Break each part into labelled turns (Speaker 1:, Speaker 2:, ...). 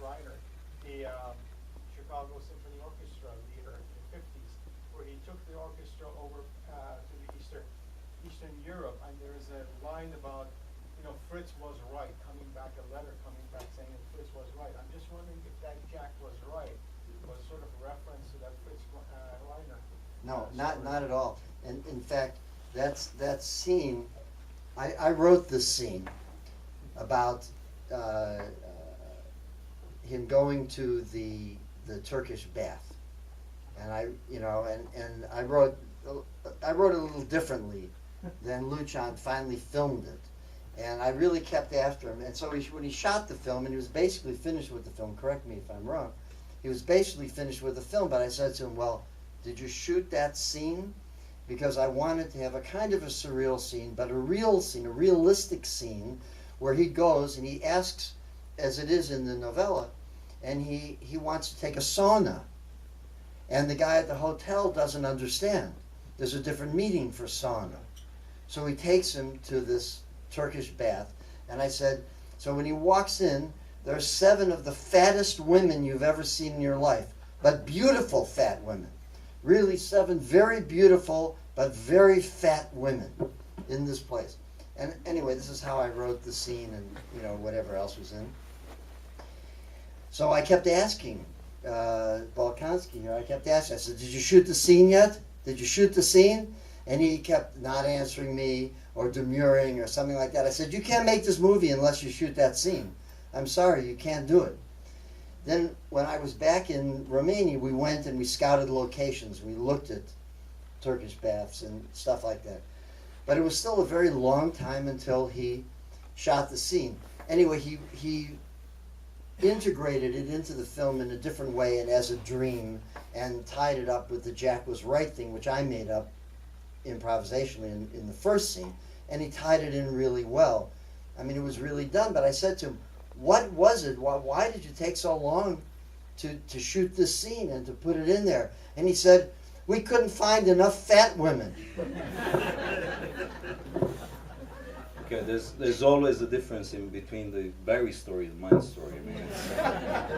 Speaker 1: Reiner, the Chicago Symphony Orchestra leader in the 50s, where he took the orchestra over to the Eastern Europe, and there's a line about, Fritz was right, a letter coming back saying that Fritz was right. I'm just wondering if that Jack was right was sort of a reference to that Fritz Reiner.
Speaker 2: No, not at all. And in fact, that scene, I wrote this scene about him going to the Turkish bath, and I wrote it a little differently than Lucian finally filmed it, and I really kept after him. And so when he shot the film, and he was basically finished with the film, correct me if I'm wrong, he was basically finished with the film, but I said to him, well, did you shoot that scene? Because I wanted to have a kind of a surreal scene, but a real scene, a realistic scene, where he goes and he asks, as it is in the novella, and he wants to take a sauna. And the guy at the hotel doesn't understand. There's a different meaning for sauna. So he takes him to this Turkish bath, and I said, so when he walks in, there are 7 of the fattest women you've ever seen in your life, but beautiful fat women. Really 7 very beautiful but very fat women in this place. And anyway, this is how I wrote the scene, and whatever else was in. So I kept asking Balkanski here. I kept asking. I said, "Did you shoot the scene yet? Did you shoot the scene?" And he kept not answering me or demurring or something like that. I said, "You can't make this movie unless you shoot that scene. I'm sorry, you can't do it." Then when I was back in Romania, we went and we scouted locations. We looked at Turkish baths and stuff like that. But it was still a very long time until he shot the scene. Anyway, he integrated it into the film in a different way and as a dream, and tied it up with the Jack was right thing, which I made up improvisationally in the first scene. And he tied it in really well. I mean, it was really done. But I said to him, what was it? Why did you take so long to shoot this scene and to put it in there? And he said, we couldn't find enough fat women.
Speaker 3: Okay, there's always a difference in between the Barry story and my story. I mean,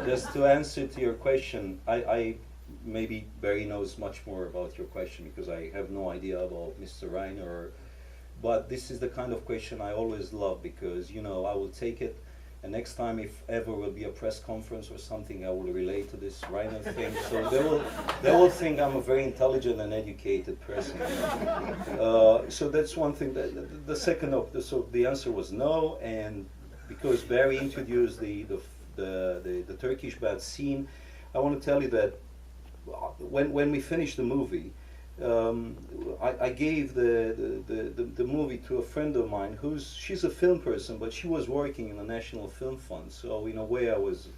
Speaker 3: just to answer to your question, I maybe Barry knows much more about your question because I have no idea about Mr. Reiner. But this is the kind of question I always love because I will take it. And next time, if ever will be a press conference or something, I will relate to this Reiner thing. So they will think I'm a very intelligent and educated person. So that's one thing. The second so the answer was no, and because Barry introduced the Turkish bath scene, I want to tell you that when we finished the movie, I gave the movie to a friend of mine she's a film person, but she was working in the National Film Fund. So in a way I was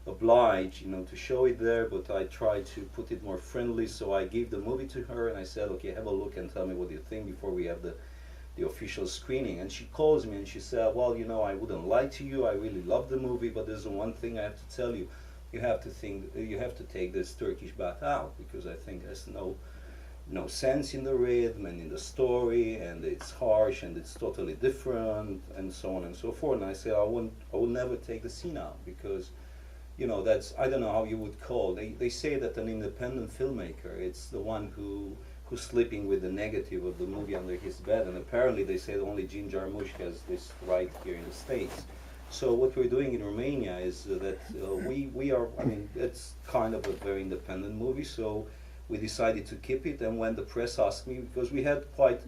Speaker 3: obliged, to show it there, but I tried to put it more friendly. So I gave the movie to her and I said, okay, have a look and tell me what you think before we have the official screening. And she calls me and she said, well, I wouldn't lie to you. I really love the movie, but there's one thing I have to tell you. You have to take this Turkish bath out because I think there's no sense in the rhythm and in the story, and it's harsh and it's totally different and so on and so forth. And I say I will never take the scene out because that's, I don't know how you would call. They say that an independent filmmaker, it's the one who's sleeping with the negative of the movie under his bed, and apparently they say that only Jim Jarmusch has this right here in the States. So what we're doing in Romania is that we are, it's kind of a very independent movie, so we decided to keep it. And when the press asked me, because we had quite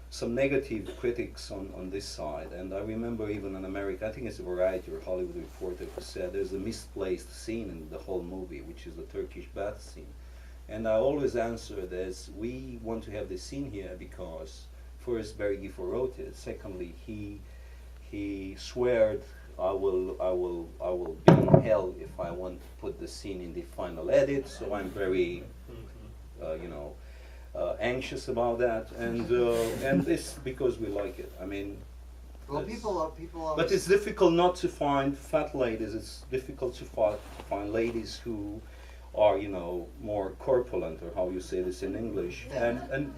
Speaker 3: some negative critics on this side, and I remember even in America, I think it's a Variety or Hollywood Reporter who said there's a misplaced scene in the whole movie, which is the Turkish bath scene. And I always answered as, we want to have this scene here because first Barry Gifford wrote it, secondly he swore I will be in hell if I want to put the scene in the final edit, so I'm very anxious about that, and it's because we like it.
Speaker 2: Well, people
Speaker 3: but it's difficult not to find fat ladies. It's difficult to find ladies who are more corpulent, or how you say this in English, and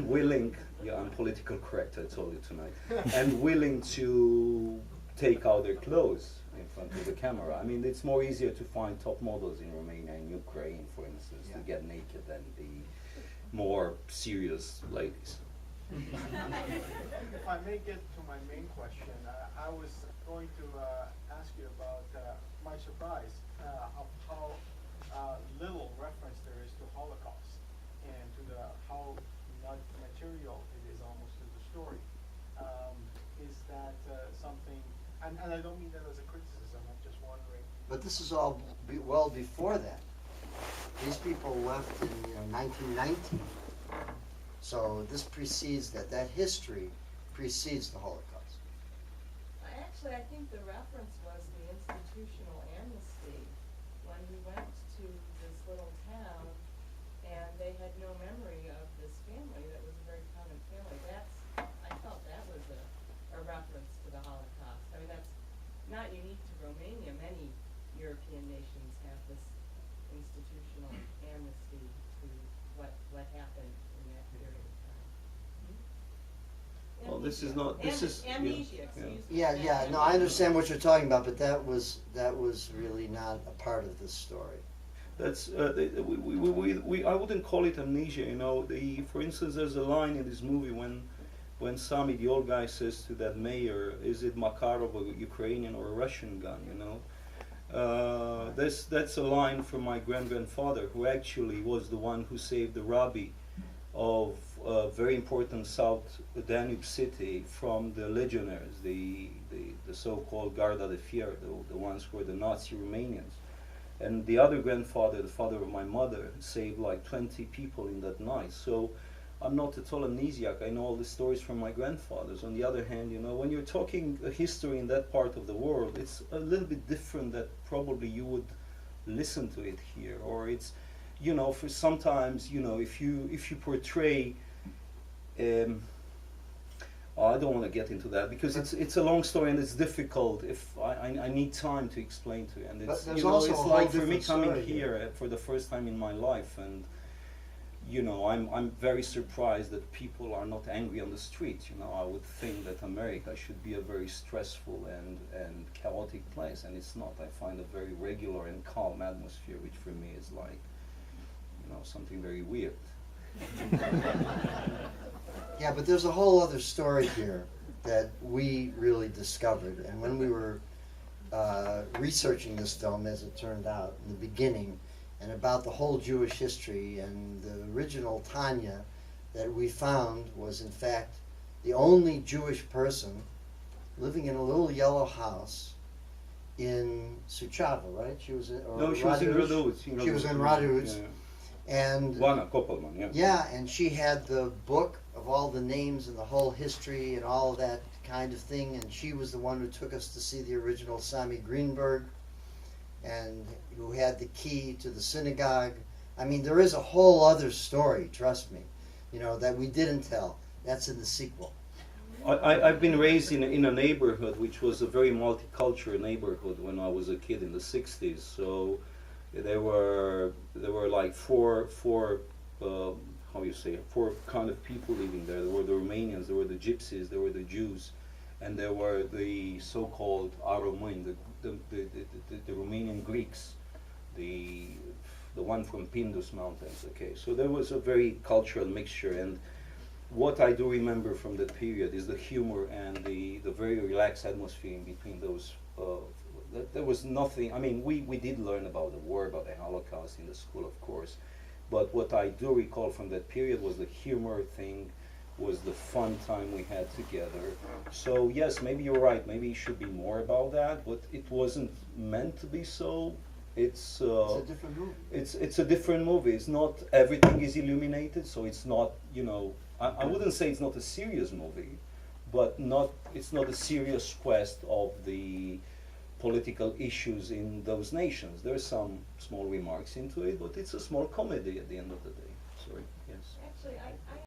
Speaker 3: willing. Yeah, I'm political correct. I told you tonight, and willing to take out their clothes. If front of the camera. I mean, it's more easier to find top models in Romania and Ukraine, for instance, to get naked than the more serious ladies.
Speaker 1: If I may get to my main question, I was going to ask you about my surprise of how little reference there is to Holocaust and to how not material it is almost to the story. Is that something, and I don't mean that as a criticism, I'm just wondering.
Speaker 2: But this is all well before that. These people left in 1919. So this precedes that. That history precedes the Holocaust.
Speaker 4: Actually, I think the reference was the institutional amnesty when we went to this little town and they had no memory of this family that was a very common family. I felt that was a reference to the Holocaust. I mean, that's not unique to Romania. Many European nations have this institutional amnesty to what happened in that period of time.
Speaker 3: Well, this is not. This is
Speaker 4: amnesia. Excuse me.
Speaker 2: Yeah. No, I understand what you're talking about, but that was really not a part of this story.
Speaker 3: That's I wouldn't call it amnesia. You know, for instance, there's a line in this movie when Sami, the old guy, says to that mayor, "Is it Makarov, a Ukrainian or a Russian gun?" You know, that's a line from my grandfather, who actually was the one who saved the rabbi of a very important South Danube city from the legionnaires, the so-called Garda de Fier, the ones who were the Nazi Romanians. And the other grandfather, the father of my mother, saved like 20 people in that night. So I'm not at all amnesiac. I know all the stories from my grandfathers. On the other hand, you know, when you're talking a history in that part of the world, it's a little bit different that probably you would listen to it here. Or it's, you know, for sometimes, you know, if you portray, I don't want to get into that because it's a long story and it's difficult. If I need time to explain to you, and it's, you know, it's like for me coming here for the first time in my life, and you know, I'm very surprised that people are not angry on the street. You know, I would think that America should be a very stressful and chaotic place, and it's not. I find a very regular and calm atmosphere, which for me is like, you know, something very weird.
Speaker 2: Yeah, but there's a whole other story here that we really discovered, and when we were researching this film, as it turned out, in the beginning, and about the whole Jewish history, and the original Tanya that we found was in fact the only Jewish person living in a little yellow house in Suceava, right? She was in, or
Speaker 3: No, she was in Radovich.
Speaker 2: She was in Radovich.
Speaker 3: Yeah.
Speaker 2: And
Speaker 3: Vana Koppelman, yeah.
Speaker 2: yeah, and she had the book of all the names and the whole history and all of that kind of thing, and she was the one who took us to see the original Sami Greenberg, and who had the key to the synagogue. I mean, there is a whole other story, trust me, you know, that we didn't tell. That's in the sequel.
Speaker 3: I've been raised in a neighborhood which was a very multicultural neighborhood when I was a kid in the 60s. So there were like four kind of people living there. There were the Romanians, there were the Gypsies, there were the Jews, and there were the so-called Aromani, the Romanian Greeks, the one from Pindus Mountains. Okay, so there was a very cultural mixture, and what I do remember from that period is the humor and the very relaxed atmosphere in between those. There was nothing. I mean, we did learn about the war, about the Holocaust in the school, of course, but what I do recall from that period was the humor thing, was the fun time we had together. So yes, maybe you're right. Maybe it should be more about that, but it wasn't meant to be so. It's
Speaker 2: a different movie.
Speaker 3: It's a different movie. It's not everything is illuminated, so it's not, you know. I wouldn't say it's not a serious movie, but it's not a serious quest of the political issues in those nations. There's some small remarks into it, but it's a small comedy at the end of the day. Sorry, yes.
Speaker 4: Actually, I